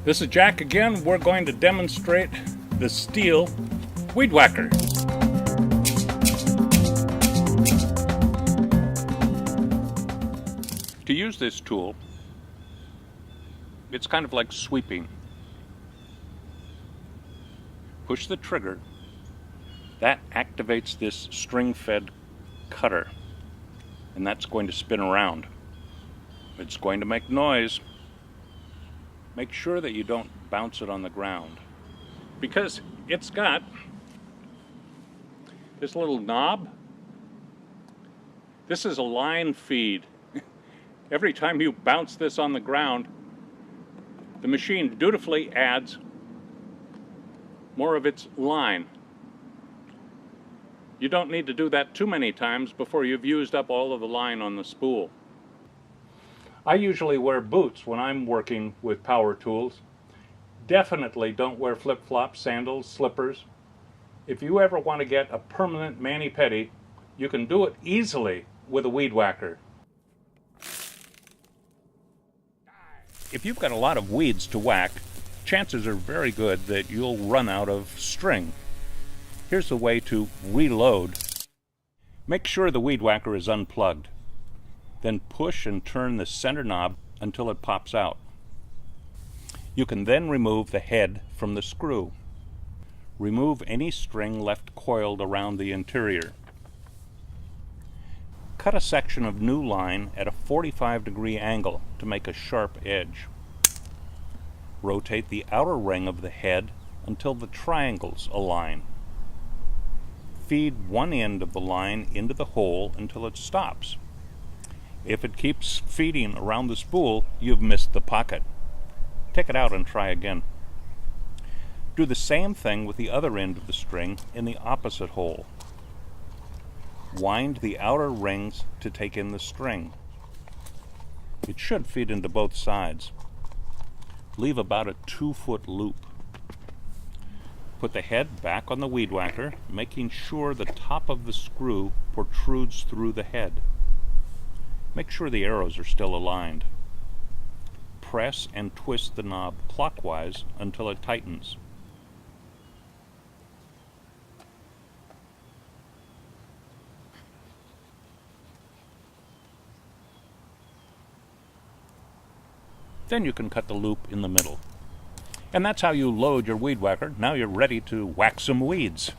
This is Jack again. We're going to demonstrate the steel weed whacker. To use this tool, it's kind of like sweeping. Push the trigger. That activates this string-fed cutter, and that's going to spin around. It's going to make noise. Make sure that you don't bounce it on the ground, because it's got this little knob. This is a line feed. Every time you bounce this on the ground, the machine dutifully adds more of its line. You don't need to do that too many times before you've used up all of the line on the spool. I usually wear boots when I'm working with power tools. Definitely don't wear flip-flops, sandals, slippers. If you ever want to get a permanent mani-pedi, you can do it easily with a weed whacker. If you've got a lot of weeds to whack, chances are very good that you'll run out of string. Here's the way to reload. Make sure the weed whacker is unplugged. Then push and turn the center knob until it pops out. You can then remove the head from the screw. Remove any string left coiled around the interior. Cut a section of new line at a 45-degree angle to make a sharp edge. Rotate the outer ring of the head until the triangles align. Feed one end of the line into the hole until it stops. If it keeps feeding around the spool, you've missed the pocket. Take it out and try again. Do the same thing with the other end of the string in the opposite hole. Wind the outer rings to take in the string. It should feed into both sides. Leave about a 2-foot loop. Put the head back on the weed whacker, making sure the top of the screw protrudes through the head. Make sure the arrows are still aligned. Press and twist the knob clockwise until it tightens. Then you can cut the loop in the middle. And that's how you load your weed whacker. Now you're ready to whack some weeds.